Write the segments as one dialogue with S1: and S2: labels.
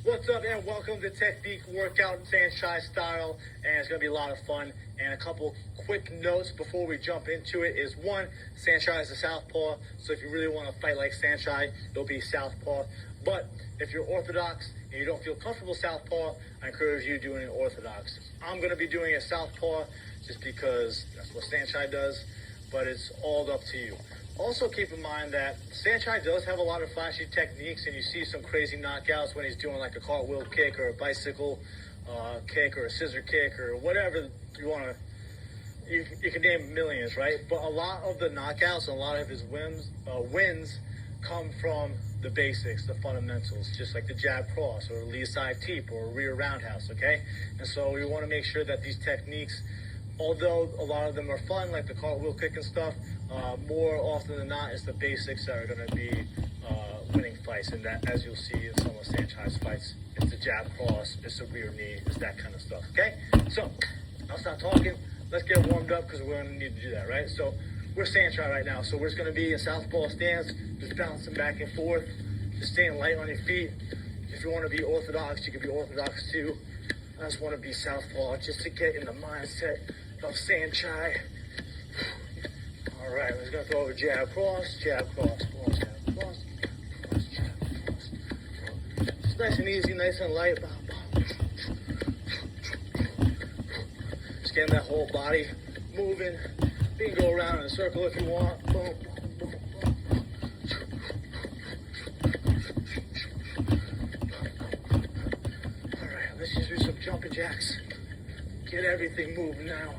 S1: What's up, and welcome to Technique Workout Saenchai-style, and it's going to be a lot of fun. And a couple quick notes before we jump into it is, one, Saenchai is a Southpaw, so if you really want to fight like Saenchai, you'll be Southpaw. But if you're orthodox and you don't feel comfortable Southpaw, I encourage you doing an orthodox. I'm going to be doing a Southpaw just because that's what Saenchai does, but it's all up to you. Also keep in mind that Saenchai does have a lot of flashy techniques, and you see some crazy knockouts when he's doing like a cartwheel kick or a bicycle kick or a scissor kick or whatever you want to. You can name millions, right? But a lot of the knockouts and a lot of his wins come from the basics, the fundamentals, just like the jab cross or a lead side teep or a rear roundhouse, okay? And so we want to make sure that these techniques, although a lot of them are fun, like the cartwheel kick and stuff, more often than not, it's the basics that are going to be winning fights. And that, as you'll see in some of Saenchai's fights, it's the jab cross, it's the rear knee, it's that kind of stuff, okay? So, I'll stop talking. Let's get warmed up because we're going to need to do that, right? So, we're Saenchai right now. So, we're just going to be in southpaw stance, just bouncing back and forth, just staying light on your feet. If you want to be orthodox, you can be orthodox too. I just want to be southpaw just to get in the mindset of Saenchai. All right, we're just going to throw a jab, cross, jab, cross, cross, jab, cross, cross, jab, cross. It's nice and easy, nice and light. Just getting that whole body moving. You can go around in a circle if you want. Boom, boom, boom, boom. All right, let's just do some jumping jacks. Get everything moving now.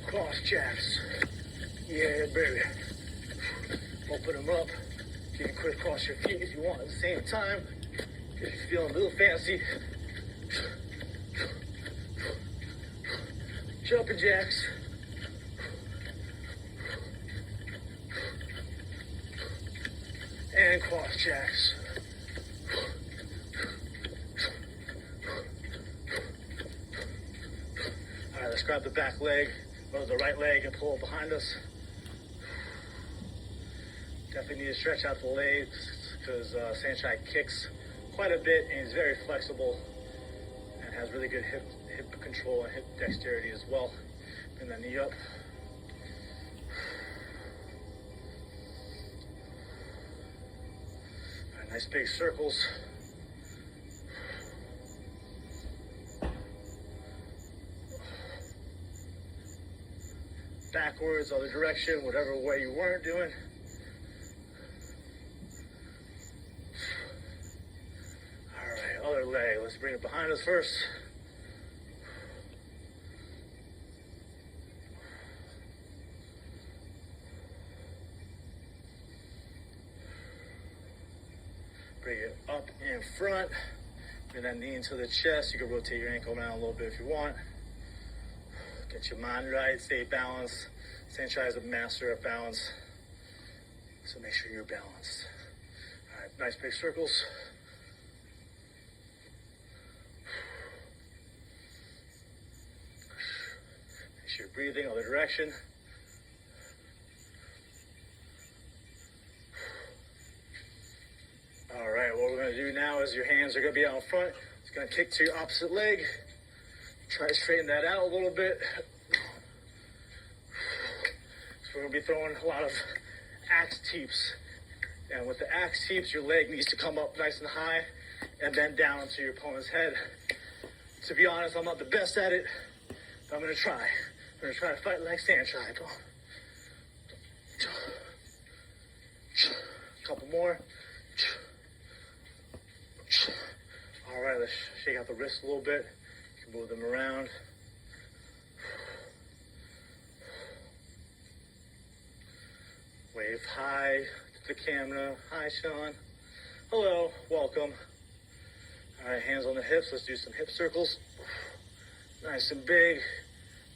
S1: Cross jacks. Yeah, baby. Open them up. You can crisscross your feet if you want at the same time. If you're feeling a little fancy. Jumping jacks. And cross jacks. All right, let's grab the back leg or the right leg and pull it behind us. Definitely need to stretch out the legs because Saenchai kicks quite a bit and he's very flexible and has really good hip control and hip dexterity as well. Bring that knee up. All right, nice big circles. Backwards, other direction, whatever way you weren't doing. All right, other leg. Let's bring it behind us first. Bring it up in front. Bring that knee into the chest. You can rotate your ankle around a little bit if you want. Get your mind right, stay balanced. Saenchai is a master of balance, so make sure you're balanced. All right, nice big circles. Make sure you're breathing, other direction. All right, what we're going to do now is your hands are going to be out in front. It's going to kick to your opposite leg. Try to straighten that out a little bit. So we're going to be throwing a lot of axe teeps. And with the axe teeps, your leg needs to come up nice and high and then down to your opponent's head. To be honest, I'm not the best at it, but I'm going to try. I'm going to try to fight like Saenchai. Couple more. All right, let's shake out the wrists a little bit. You can move them around. Wave hi to the camera. Hi, Sean. Hello, welcome. All right, hands on the hips. Let's do some hip circles. Nice and big,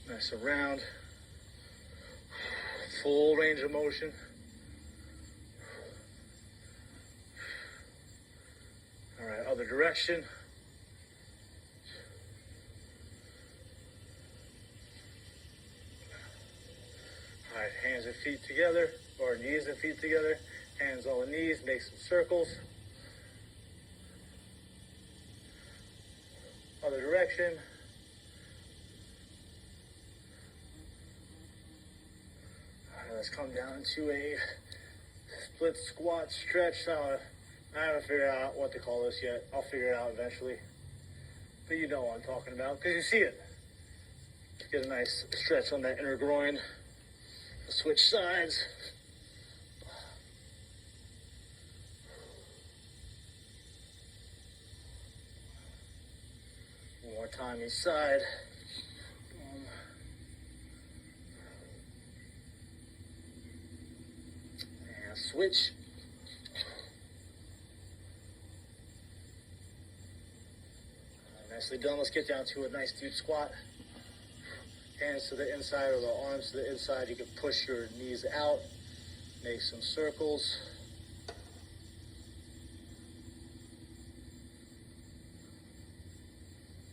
S1: nice and round. Full range of motion. All right, other direction. All right, hands and feet together, or knees and feet together. Hands on the knees, make some circles. Other direction. All right, let's come down to a split squat stretch. I haven't figured out what to call this yet. I'll figure it out eventually. But you know what I'm talking about because you see it. Get a nice stretch on that inner groin. Switch sides. One more time each side. And switch. Nicely done. Let's get down to a nice deep squat. Hands to the inside or the arms to the inside. You can push your knees out. Make some circles.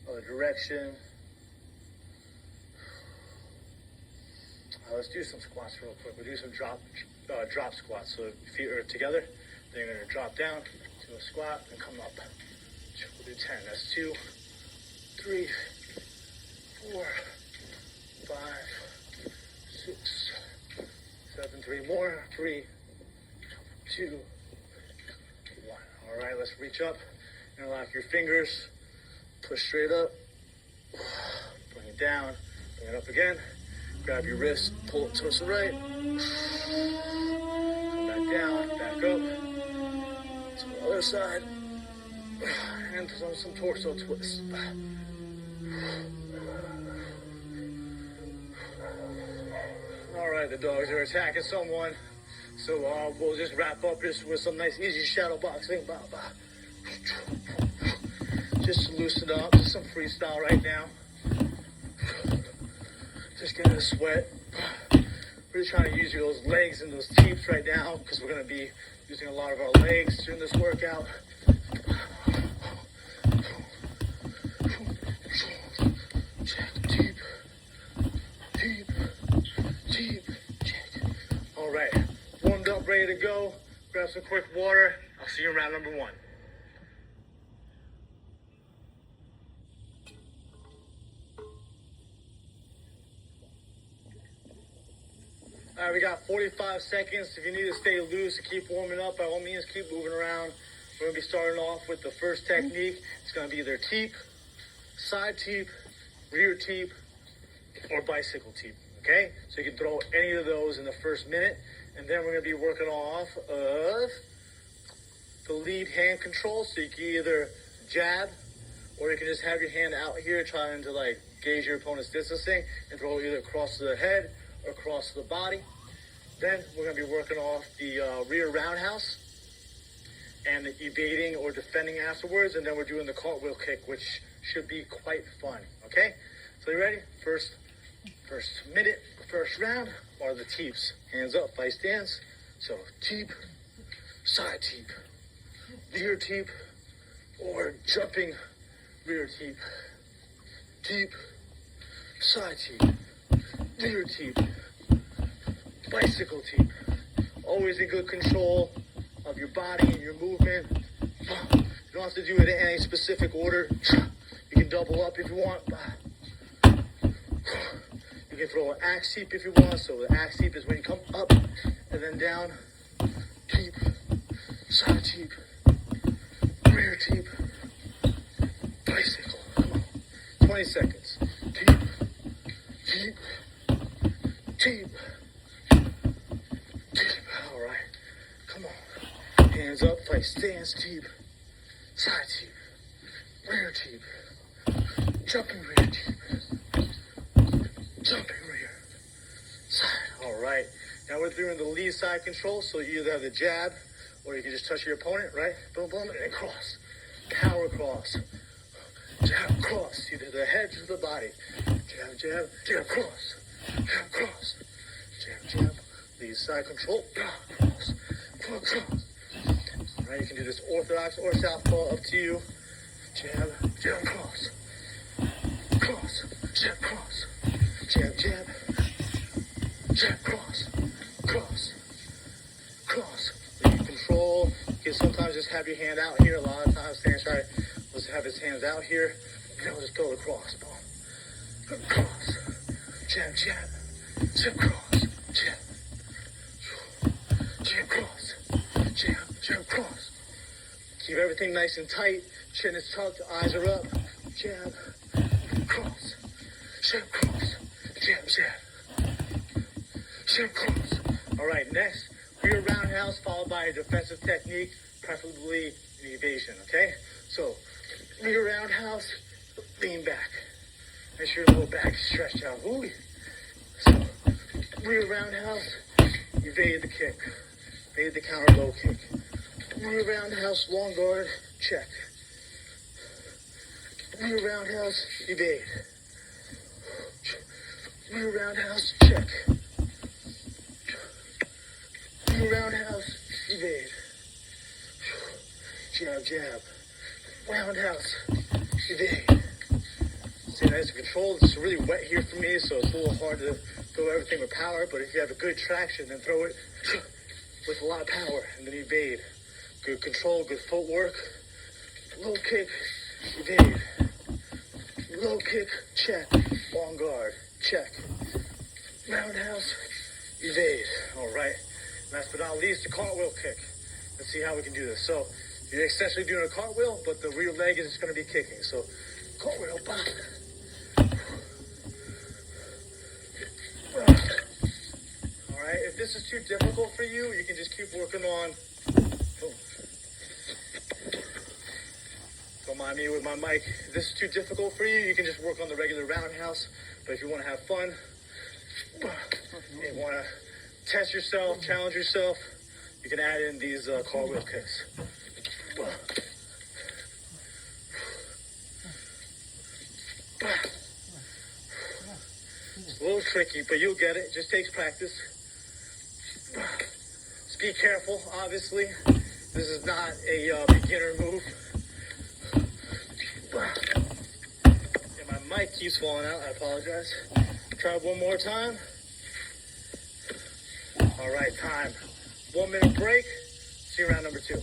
S1: Other direction. Let's do some squats real quick. We'll do some drop squats. So feet are together. Then you're going to drop down to a squat and come up. We'll do 10. That's 2, 3, 4, 5, 6, 7, 3 more. 3, 2, 1. All right, let's reach up. Interlock your fingers. Push straight up. Bring it down. Bring it up again. Grab your wrist. Pull it towards the right. Come back down. Back up. To the other side. And some torso twists. All right, the dogs are attacking someone. So we'll just wrap up this with some nice easy shadow boxing. Just to loosen up. Just some freestyle right now. Just getting a sweat. Really trying to use those legs and those teeps right now because we're going to be using a lot of our legs during this workout. Check, deep, deep, deep, check. All right, warmed up, ready to go. Grab some quick water. I'll see you in round number 1. All right, we got 45 seconds. If you need to stay loose and keep warming up, by all means, keep moving around. We're going to be starting off with the first technique. It's going to be either teep, side teep, rear teep, or bicycle teep, okay? So you can throw any of those in the first minute. And then we're going to be working off of the lead hand control. So you can either jab, or you can just have your hand out here trying to, like, gauge your opponent's distancing and throw it either across the head or across the body. Then we're going to be working off the rear roundhouse and evading or defending afterwards. And then we're doing the cartwheel kick, which should be quite fun, okay? So you ready? First minute, first round are the teeps. Hands up, fight stance. So teep, side teep, rear teep, or jumping rear teep. Teep, side teep, rear teep, bicycle teep. Always in good control of your body and your movement. You don't have to do it in any specific order. You can double up if you want. You can throw an axe teep if you want. So the axe teep is when you come up and then down. Teep, side teep, rear teep, bicycle. Come on. 20 seconds. Teep, teep, teep, teep. All right. Come on. Hands up, fight stance, teep, side teep, rear teep, jumping rear teep, jumping rear, side. All right. Now we're doing the lead side control, so you either have the jab, or you can just touch your opponent, right? Boom, boom, and then cross. Power cross. Jab, cross. Either the head to the body. Jab, jab, jab, cross. Jab, cross. Jab, jab. Lead side control. Cross. Cross. All right, you can do this orthodox or southpaw, up to you. Jab, jab, cross. Cross. Jab, cross. Jab, jab. Jab, cross. Cross. Cross. Lead sometimes just have your hand out here. A lot of times Saenchai will have his hands out here. And he'll just go across. Boom. Cross. Jab, jab. Jab, cross. Jab. Jab, cross. Jab, jab, cross. Keep everything nice and tight. Chin is tucked. Eyes are up. Jab. Cross. Jab, cross. Jab, jab. Jab, cross. All right, next, rear roundhouse followed by a defensive technique, preferably an evasion, okay? So, rear roundhouse, lean back. Make sure your lower back is stretched out. Ooh. So, rear roundhouse, evade the kick. Evade the counter low kick. Rear roundhouse, long guard, check. Rear roundhouse, evade. Rear roundhouse, check. Rear roundhouse, evade. Jab, jab. Roundhouse, evade. See, nice and controlled. It's really wet here for me, so it's a little hard to throw everything with power, but if you have a good traction, then throw it with a lot of power, and then evade. Good control, good footwork. Low kick, evade. Low kick, check. Long guard, check. Roundhouse, evade. All right. Last but not least, the cartwheel kick. Let's see how we can do this. So you're essentially doing a cartwheel, but the rear leg is going to be kicking. So cartwheel, bop. All right. If this is too difficult for you, you can just keep working on. Don't mind me with my mic. If this is too difficult for you, you can just work on the regular roundhouse. But if you want to have fun, you want to test yourself, challenge yourself, you can add in these cartwheel kicks. It's a little tricky, but you'll get it. It just takes practice. Just be careful, obviously. This is not a beginner move. And my mic keeps falling out. I apologize. Try one more time. All right, time. 1 minute break. See you around number 2.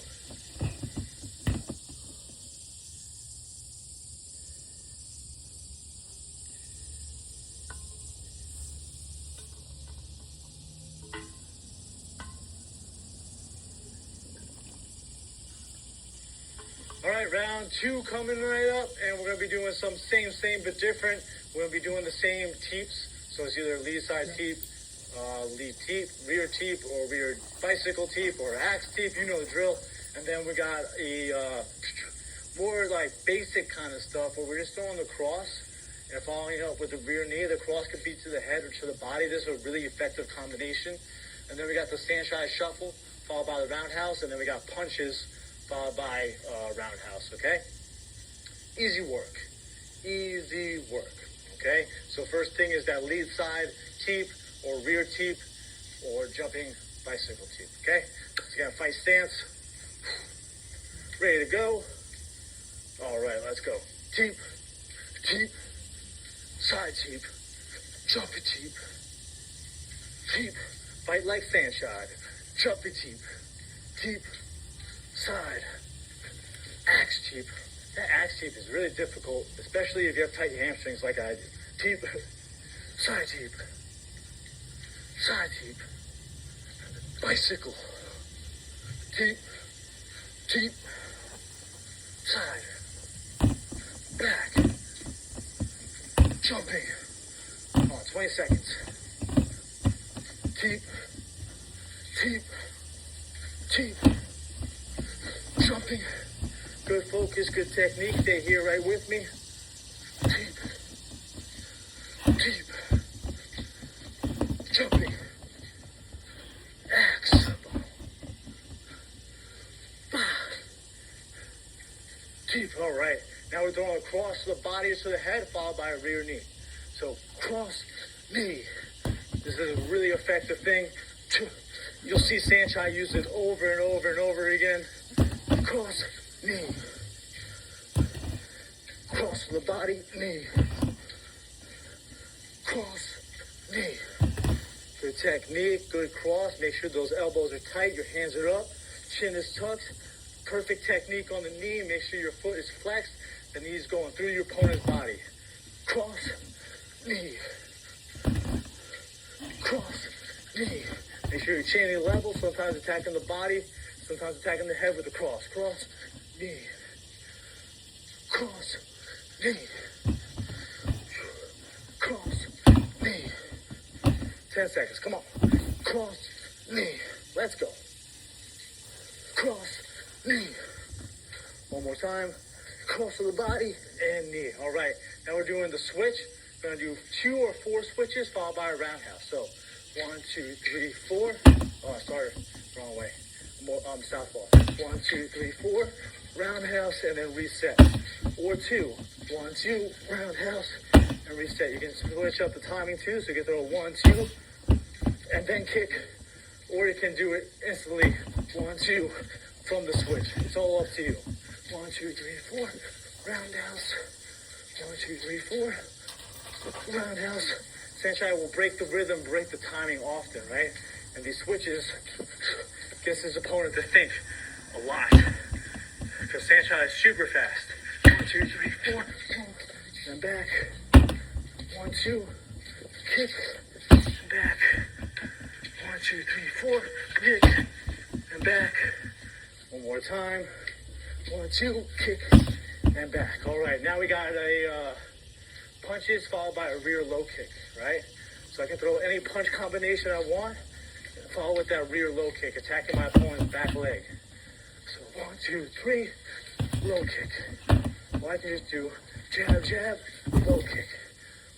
S1: All right, round 2 coming right up, and we're going to be doing some same but different. We're going to be doing the same teeps. So it's either lead side teep, lead teep, rear teep, or rear bicycle teep, or axe teep. You know the drill. And then we got a more like basic kind of stuff where we're just throwing the cross and following up with the rear knee. The cross could be to the head or to the body. This is a really effective combination. And then we got the Saenchai shuffle followed by the roundhouse, and then we got punches followed by roundhouse. Okay, easy work, okay? So first thing is that lead side teep or rear teep or jumping bicycle teep. Okay, so you got fight stance, ready to go. All right, let's go. Teep, teep, side teep, jumpy teep, teep, fight like Saenchai, jumpy teep, teep, side, axe teep. That axe teep is really difficult, especially if you have tight hamstrings like I do. Teep, side teep, bicycle, teep, teep, side, back, jumping. Come on, 20 seconds. Teep, teep, teep, jumping. Good focus, good technique. Stay here right with me. Teep, teep, jumping, axe, teep. All right. Now we're throwing across the body to the head, followed by a rear knee. So cross knee. This is a really effective thing. You'll see Saenchai use it over and over and over again. Cross knee. Cross the body, knee. Cross knee. Good technique, good cross. Make sure those elbows are tight, your hands are up, chin is tucked, Perfect technique on the knee. Make sure your foot is flexed. The knee's going through your opponent's body. Cross, knee. Cross, knee. Make sure you're chaining level. Sometimes attacking the body. Sometimes attacking the head with the cross. Cross, knee. Cross, knee. Cross, knee. 10 seconds. Come on. Cross, knee. Let's go. Cross, knee. One more time. Cross of the body and knee. All right. Now we're doing the switch. We're going to do 2 or 4 switches followed by a roundhouse. So 1, 2, 3, 4. Oh, I started wrong way. Southpaw. 1, 2, 3, 4. Roundhouse and then reset. Or 2. 1, 2. Roundhouse and reset. You can switch up the timing too. So you can throw 1, 2 and then kick. Or you can do it instantly. 1, 2 from the switch. It's all up to you. 1, 2, 3, 4. Roundhouse. 1, 2, 3, 4. Roundhouse. Saenchai will break the rhythm, break the timing often, right? And these switches gets his opponent to think a lot. Because Saenchai is super fast. 1, 2, 3, 4. And back. 1, 2. Kick. And back. 1, 2, 3, 4. Kick. And back. One more time. 1, 2. Kick. And back. All right. Now we got a punches followed by a rear low kick, right? So I can throw any punch combination I want, follow with that rear low kick, attacking my opponent's back leg. So 1, 2, 3, low kick. Or I can just do jab, jab, low kick,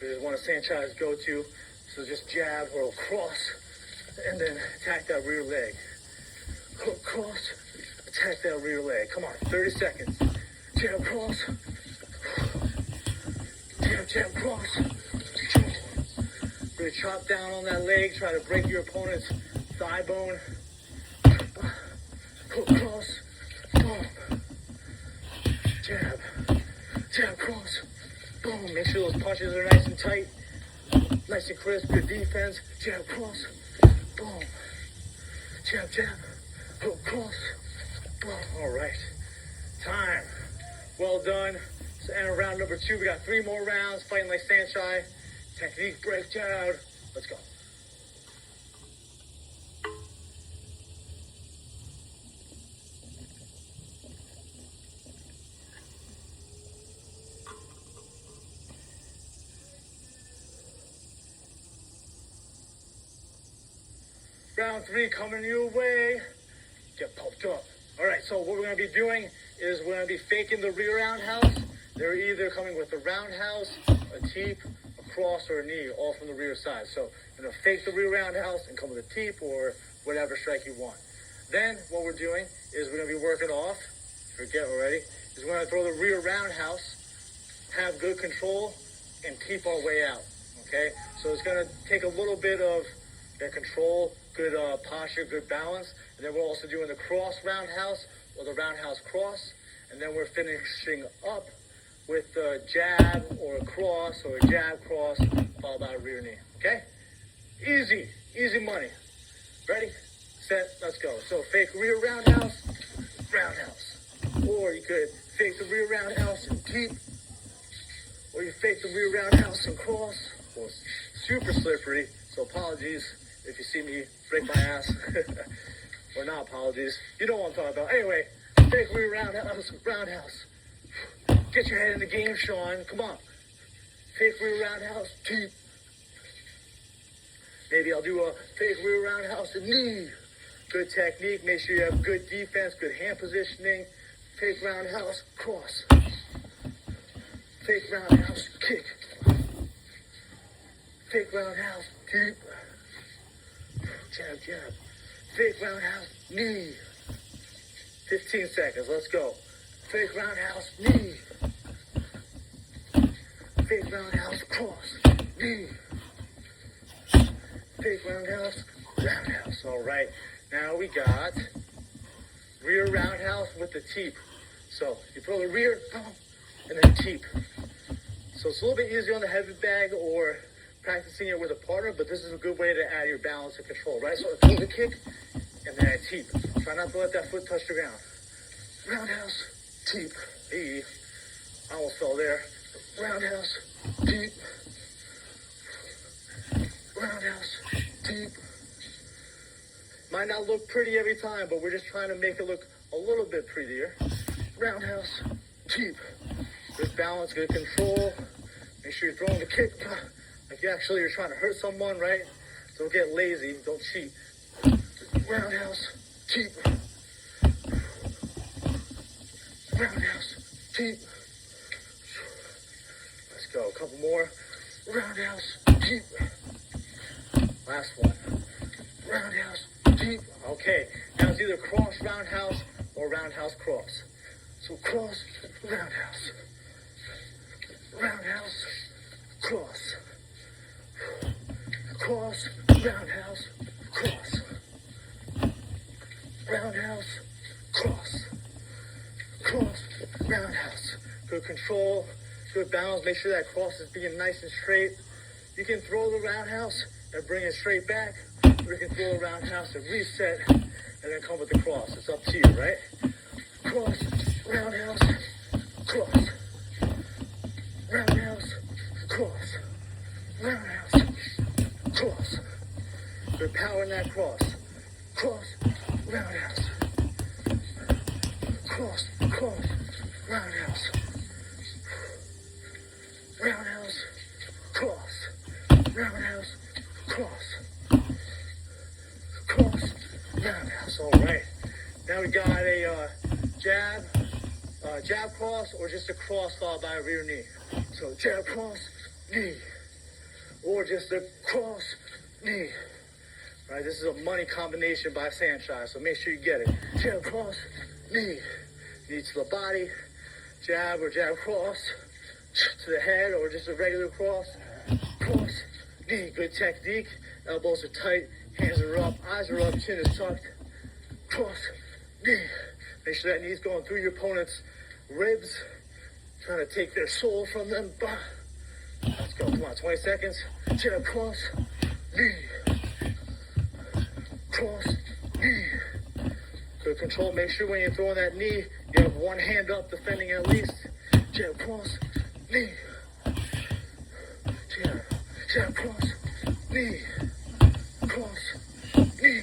S1: which is one of Saenchai's go-to. So just jab or cross, and then attack that rear leg. Hook, cross, attack that rear leg. Come on, 30 seconds. Jab, cross. Jab, jab, cross. Really chop down on that leg. Try to break your opponent's thigh bone. Hook, cross. Boom. Jab. Jab, cross. Boom. Make sure those punches are nice and tight. Nice and crisp. Good defense. Jab, cross. Boom. Jab, jab. Hook, cross. Boom. All right. Time. Well done. And round number 2, we got 3 more rounds, fighting like Saenchai. Technique breakdown. Let's go. Round 3 coming your way. Get pumped up. All right, so what we're going to be doing is we're going to be faking the rear roundhouse. They're either coming with a roundhouse, a teep, a cross, or a knee, all from the rear side. So you're going to fake the rear roundhouse and come with a teep or whatever strike you want. Then what we're doing is we're going to be working off, forget already, is we're going to throw the rear roundhouse, have good control, and teep our way out, okay? So it's going to take a little bit of that control, good posture, good balance, and then we're also doing the cross roundhouse or the roundhouse cross, and then we're finishing up with a jab or a cross or a jab cross followed by a rear knee, okay? Easy, easy money. Ready, set, let's go. So fake rear roundhouse, roundhouse. Or you could fake the rear roundhouse and teep, or you fake the rear roundhouse and cross. Well, super slippery, so apologies if you see me break my ass. Or not apologies. You know what I'm talking about. Anyway, fake rear roundhouse, roundhouse. Get your head in the game, Sean. Come on. Fake rear roundhouse, teep. Maybe I'll do a fake rear roundhouse and knee. Good technique. Make sure you have good defense, good hand positioning. Fake roundhouse, cross. Fake roundhouse, kick. Fake roundhouse, teep. Jab, jab. Fake roundhouse, knee. 15 seconds, let's go. Fake roundhouse, knee. Fake roundhouse, cross, knee. Fake roundhouse, roundhouse. All right, now we got rear roundhouse with the teep. So you throw the rear, and then teep. So it's a little bit easier on the heavy bag or practicing it with a partner, but this is a good way to add your balance and control, right? So I throw the kick, and then I teep. Try not to let that foot touch the ground. roundhouse, teep. Hey, I almost fell there. Roundhouse, teep. Roundhouse, teep. Might not look pretty every time, but we're just trying to make it look a little bit prettier. Roundhouse, teep. Good balance, good control. Make sure you're throwing the kick like you're trying to hurt someone, right? Don't get lazy, don't cheat. Roundhouse, teep. Roundhouse, teep. Let's go, a couple more. Roundhouse, teep. Last one. Roundhouse, teep. Okay, now it's either cross roundhouse or roundhouse cross. So cross, roundhouse. Roundhouse, cross. Cross, roundhouse, cross. Roundhouse, cross. Cross, roundhouse. Good control, good balance. Make sure that cross is being nice and straight. You can throw the roundhouse and bring it straight back. Or you can throw the roundhouse and reset and then come with the cross. It's up to you, right? Cross, roundhouse, cross. Roundhouse, cross. Roundhouse, cross. Good power in that cross. Cross, roundhouse. Cross, cross, roundhouse. Roundhouse, cross. Roundhouse, cross. Cross, roundhouse. All right. Now we got a jab cross, or just a cross followed by a rear knee. So jab cross, knee. Or just a cross, knee. All right, this is a money combination by Saenchai, so make sure you get it. Jab cross, knee. Knee to the body. Jab or jab cross to the head, or just a regular cross. Cross, knee. Good technique. Elbows are tight, hands are up, eyes are up, chin is tucked. Cross, knee. Make sure that knee's going through your opponent's ribs, trying to take their soul from them. Let's go, come on, 20 seconds. Jab, cross, knee. Cross, knee. Good control. Make sure when you're throwing that knee, you have one hand up defending at least. Jab, cross, knee. Jab, cross, knee. Cross, knee.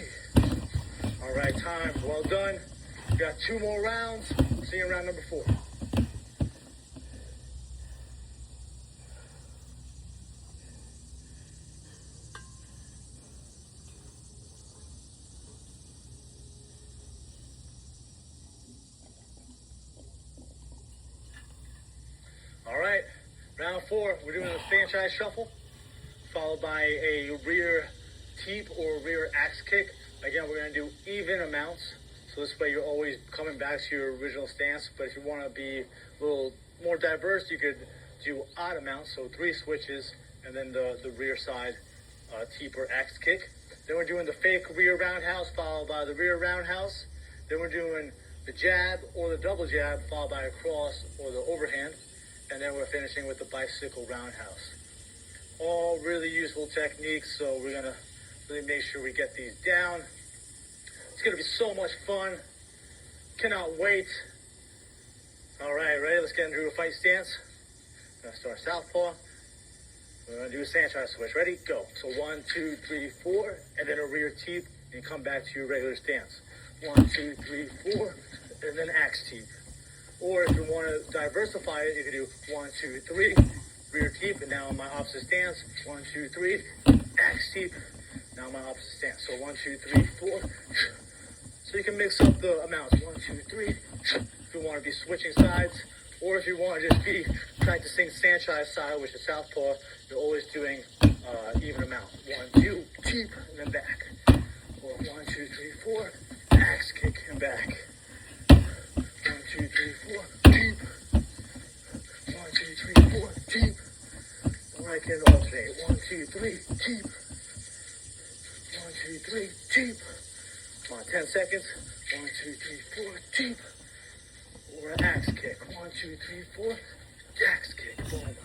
S1: All right, time. Well done. We got 2 more rounds. See you in round number 4. All right, round 4. We're doing a Saenchai shuffle, followed by a rear teep or rear axe kick. Again, we're going to do even amounts, so this way you're always coming back to your original stance. But if you want to be a little more diverse, you could do odd amounts, so 3 switches, and then the rear side teep or axe kick. Then we're doing the fake rear roundhouse, followed by the rear roundhouse. Then we're doing the jab or the double jab, followed by a cross or the overhand. And then we're finishing with the bicycle roundhouse. All really useful techniques, so we're going to really make sure we get these down. It's going to be so much fun. Cannot wait. All right, ready? Let's get into a fight stance. We're going to start Southpaw. We're going to do a Saenchai switch. Ready? Go. So 1, 2, 3, 4, and then a rear teep, and come back to your regular stance. 1, 2, 3, 4, and then axe teep. Or if you want to diversify it, you can do 1, 2, 3, rear teep, and now in my opposite stance. 1, 2, 3, axe teep. Now my opposite stance. So 1, 2, 3, 4. So you can mix up the amounts. 1, 2, 3. If you want to be switching sides, or if you want to just be practicing Saenchai-style, which is Southpaw, you're always doing even amount. 1, 2, teep, and then back. Or 1, 2, 3, 4, axe kick and back. 1, 2, 3, 4, teep. 1, 2, 3, 4, teep. Or I can alternate. 1, 2, 3, teep. 1, 2, 3, teep. Come on, 10 seconds. 1, 2, 3, 4, teep. Or an axe kick. 1, 2, 3, 4, axe kick. Boom.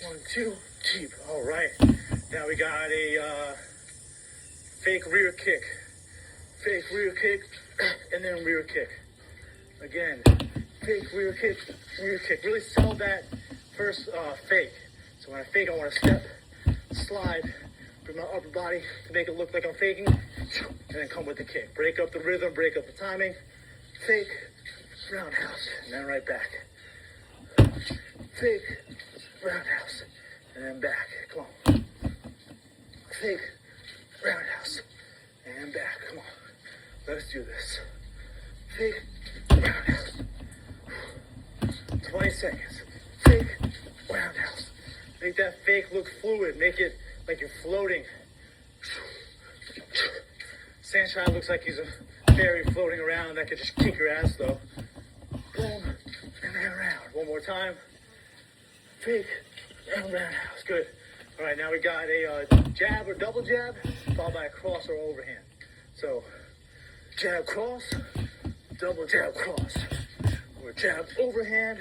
S1: 1, 2, teep. All right. Now we got a fake rear kick. Fake rear kick, and then rear kick. Again, fake, rear kick, rear kick. Really sell that first fake. So when I fake, I want to step, slide, bring my upper body to make it look like I'm faking, and then come with the kick. Break up the rhythm, break up the timing. Fake, roundhouse, and then right back. Fake, roundhouse, and then back. Come on. Fake, roundhouse, and back. Come on. Let's do this. Fake, roundhouse. 20 seconds. Fake, roundhouse. Make that fake look fluid. Make it like you're floating. Saenchai looks like he's a fairy floating around that could just kick your ass though. Boom, and then around. One more time. Fake, and roundhouse. Good. All right, now we got a jab or double jab, followed by a cross or overhand. So, jab, cross, double jab, cross. Or jab, overhand,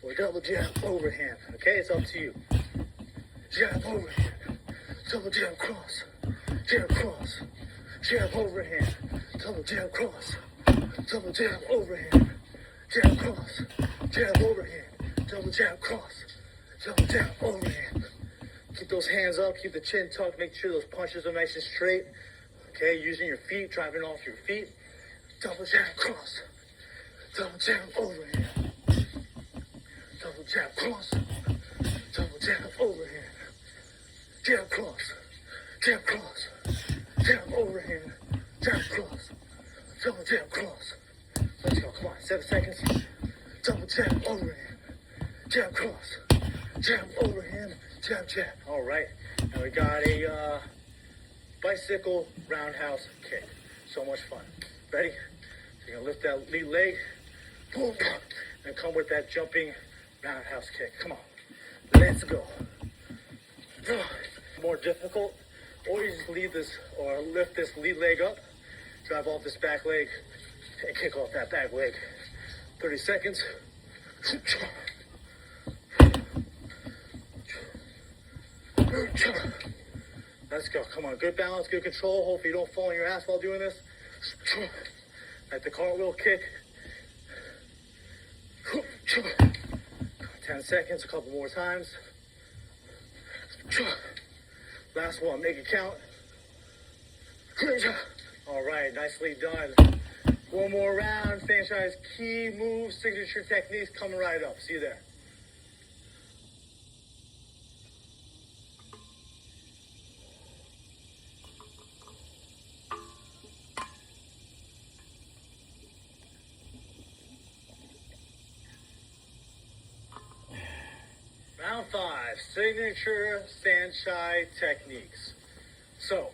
S1: or double jab, overhand. Okay, it's up to you. Jab, overhand, double jab, cross, jab, cross, jab, overhand, double jab, cross, double jab, overhand, jab, cross, jab, overhand, double jab, cross, double jab, overhand. Keep those hands up, keep the chin tucked, make sure those punches are nice and straight. Okay, using your feet, driving off your feet. Double jab, cross, double jab, overhand, double jab, cross, double jab, overhand, jab, cross, jab, cross, jab, overhand, jab, cross, double jab, cross. Let's go, come on, 7 seconds. Double jab, overhand, jab, cross, jab, overhand, jab, jab. All right, now we got a bicycle roundhouse kick. So much fun. Ready? So you're gonna lift that lead leg, boom, and come with that jumping roundhouse kick. Come on, let's go. More difficult, or you just lead this, or lift this lead leg up, drive off this back leg, and kick off that back leg. 30 seconds. Let's go. Come on. Good balance, good control. Hopefully you don't fall on your ass while doing this. At the cartwheel kick. 10 seconds. A couple more times. Last one. Make it count. All right. Nicely done. One more round. Saenchai's key moves, signature techniques coming right up. See you there. Round 5, signature Saenchai techniques. So,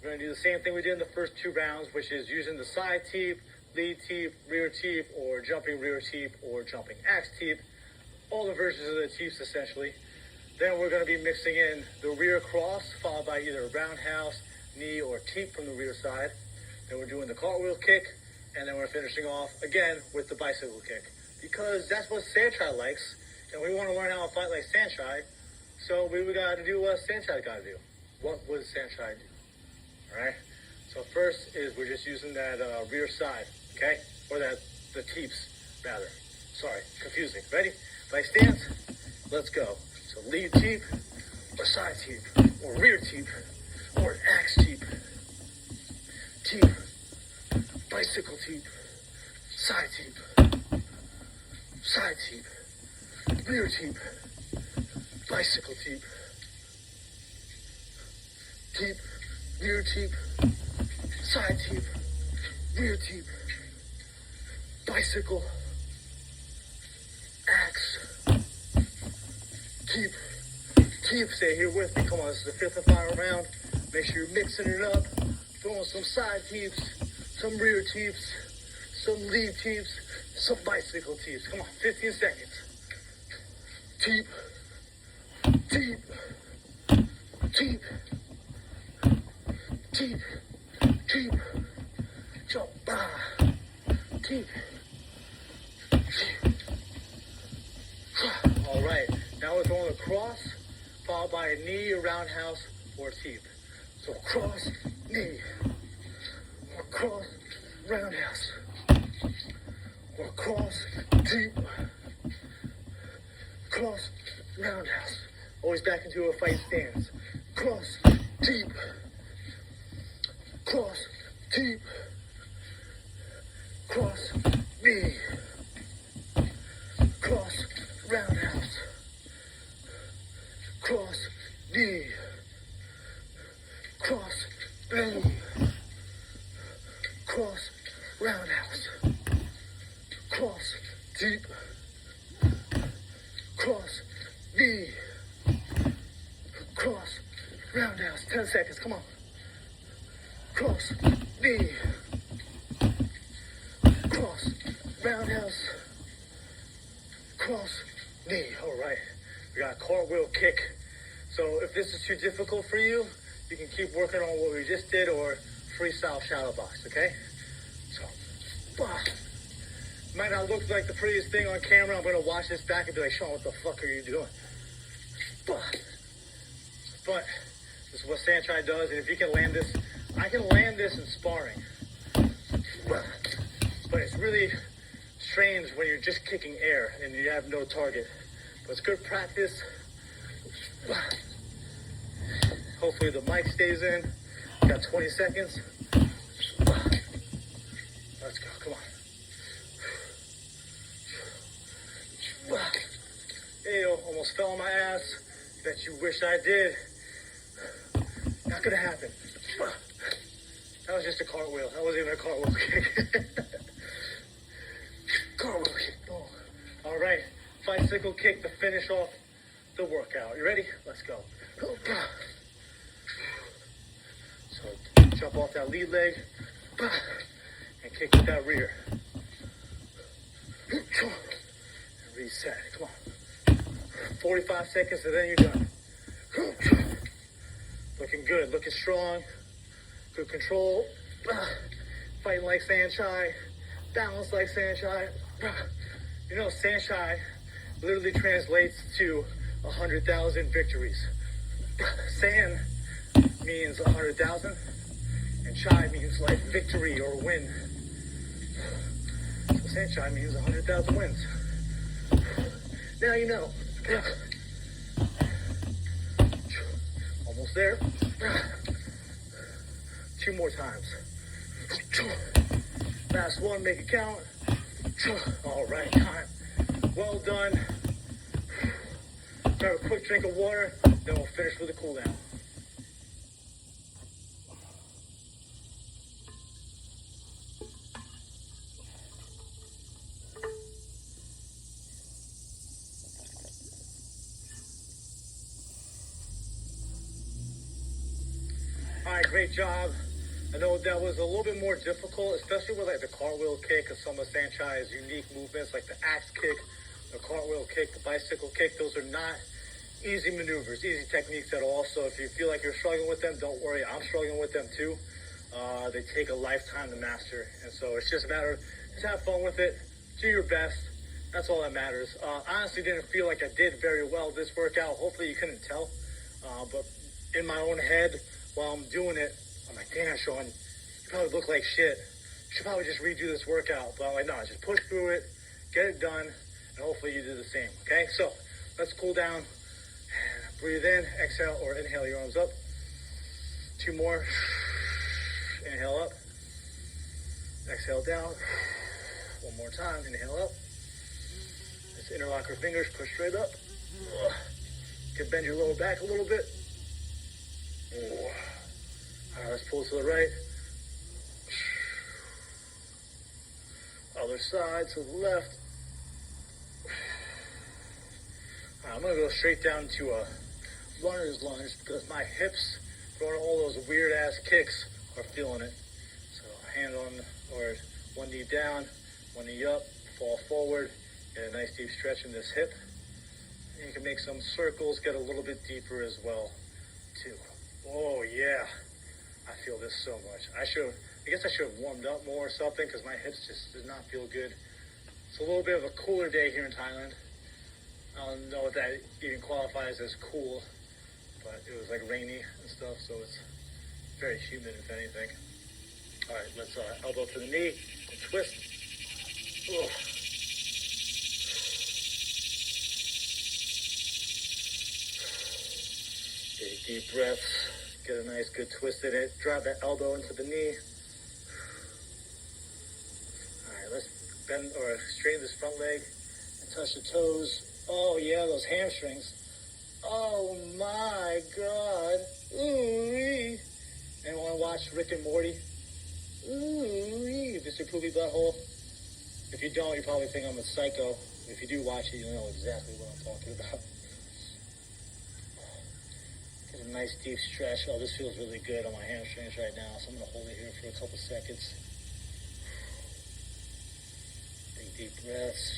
S1: we're going to do the same thing we did in the first 2 rounds, which is using the side teep, lead teep, rear teep, or jumping rear teep, or jumping axe teep. All the versions of the teeps, essentially. Then we're going to be mixing in the rear cross, followed by either a roundhouse, knee, or teep from the rear side. Then we're doing the cartwheel kick, and then we're finishing off, again, with the bicycle kick. Because that's what Saenchai likes. And we want to learn how to fight like Saenchai, so we got to do what Saenchai got to do. What would Saenchai do? All right. So first is we're just using that rear side, okay, or the teeps rather. Sorry, confusing. Ready? Like stance. Let's go. So lead teep, or side teep, or rear teep, or axe teep, teep, bicycle teep, side teep, side teep. Rear teep, bicycle teep, teep, rear teep, side teep, rear teep, bicycle, axe, teep, teep. Stay here with me. Come on, this is the 5th and final round. Make sure you're mixing it up, throwing some side teeps, some rear teeps, some lead teeps, some bicycle teeps. Come on, 15 seconds. Teep, teep, teep, teep, teep, jump, teep, teep. All right, now we're throwing a cross, followed by a knee, a roundhouse, or teep. So cross, knee, or cross, roundhouse, cross, deep, cross, roundhouse. Always back into a fight stance. Cross, deep, cross, deep, cross, knee, cross, roundhouse, cross, knee, cross, belly, cross, roundhouse, cross, deep, cross, knee, cross, roundhouse. 10 seconds, come on. Cross, knee, cross, roundhouse, cross, knee. All right, we got a cartwheel kick. So if this is too difficult for you, you can keep working on what we just did or freestyle shadow box, okay? So, might not look like the prettiest thing on camera. I'm gonna watch this back and be like, Sean, what the fuck are you doing? But this is what Saenchai does, and if you can land this, I can land this in sparring. But it's really strange when you're just kicking air and you have no target. But it's good practice. Hopefully the mic stays in. Got 20 seconds. Let's go, come on. Ew, almost fell on my ass. Bet you wish I did. Not gonna happen. That was just a cartwheel. That wasn't even a cartwheel kick. Cartwheel kick. Oh. All right, bicycle kick to finish off the workout. You ready? Let's go. So jump off that lead leg and kick with that rear. And reset. Come on. 45 seconds and then you're done. Looking good, looking strong. Good control. Fighting like Saenchai. Balance like Saenchai. You know, Saenchai literally translates to 100,000 victories. San means 100,000, and Chai means like victory or win. So Saenchai means 100,000 wins. Now you know. Almost there. 2 more times. Last one, make it count. All right, time. Well done. Grab a quick drink of water, then we'll finish with a cool down. All right, great job. I know that was a little bit more difficult, especially with like the cartwheel kick and some of Saenchai's unique movements, like the axe kick, the cartwheel kick, the bicycle kick. Those are not easy maneuvers, easy techniques at all. So if you feel like you're struggling with them, don't worry. I'm struggling with them too. They take a lifetime to master. And so it's just a matter of just have fun with it. Do your best. That's all that matters. I honestly didn't feel like I did very well this workout. Hopefully you couldn't tell. But in my own head, while I'm doing it, I'm like, damn, Sean, you probably look like shit. You should probably just redo this workout. But I'm like, no, just push through it, get it done, and hopefully you do the same, okay? So let's cool down. And breathe in, exhale, or inhale your arms up. 2 more. Inhale up. Exhale down. 1 more time, inhale up. Let's interlock our fingers, push straight up. You can bend your lower back a little bit. All right, let's pull to the right. Other side to the left. All right, I'm gonna go straight down to a runner's lunge because my hips, throwing all those weird ass kicks, are feeling it. So hand on, or 1 knee down, 1 knee up, fall forward, get a nice deep stretch in this hip. And you can make some circles, get a little bit deeper as well, too. Oh yeah, I feel this so much. I guess I should have warmed up more or something because my hips just did not feel good. It's a little bit of a cooler day here in Thailand. I don't know if that even qualifies as cool, but it was like rainy and stuff, so it's very humid if anything. All right, let's elbow to the knee and twist. Ugh. Deep breaths. Get a nice good twist in it. Drive that elbow into the knee. All right, let's bend or straighten this front leg and touch the toes. Oh yeah, those hamstrings. Oh my God. Ooh. Anyone watch Rick and Morty? Ooh, Mr. Poopy Butthole. If you don't, you probably think I'm a psycho. If you do watch it, you know exactly what I'm talking about. Get a nice deep stretch. Oh, this feels really good on my hamstrings right now, so I'm going to hold it here for a couple seconds. Big deep breaths.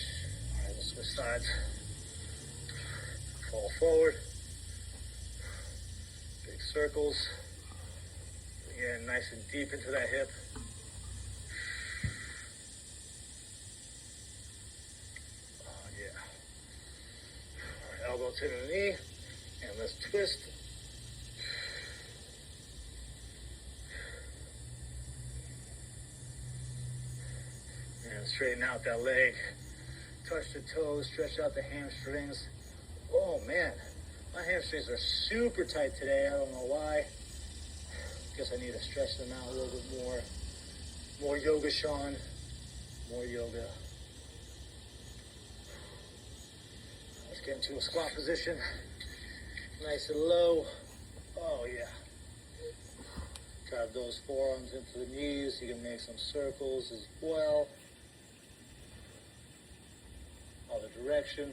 S1: All right, let's switch sides. Fall forward. Big circles. Again, nice and deep into that hip. Oh, yeah. All right, elbow to the knee. And let's twist. And straighten out that leg. Touch the toes, stretch out the hamstrings. Oh, man. My hamstrings are super tight today. I don't know why. Guess I need to stretch them out a little bit more. More yoga, Sean. More yoga. Let's get into a squat position. Nice and low. Oh, yeah. Drive those forearms into the knees. You can make some circles as well. Other direction.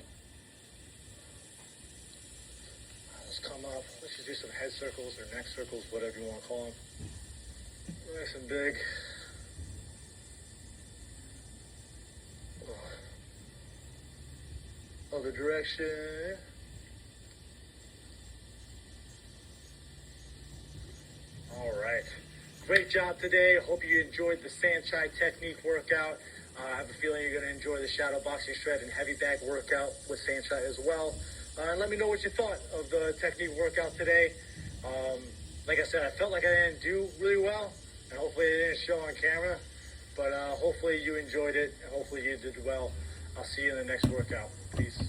S1: Let's come up. Let's just do some head circles or neck circles, whatever you want to call them. Nice and big. Other direction. All right. Great job today. Hope you enjoyed the Saenchai technique workout. I have a feeling you're going to enjoy the shadow boxing shred and heavy bag workout with Saenchai as well. And let me know what you thought of the technique workout today. Like I said, I felt like I didn't do really well, and hopefully it didn't show on camera. But hopefully you enjoyed it, and hopefully you did well. I'll see you in the next workout. Peace.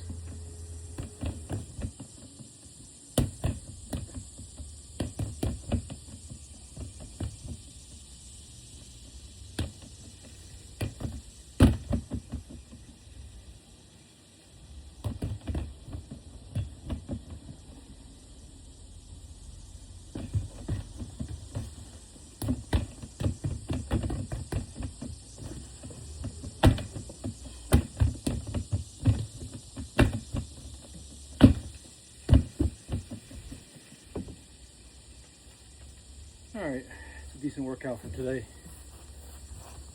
S1: All right, it's a decent workout for today.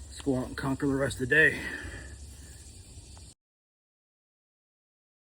S1: Let's go out and conquer the rest of the day.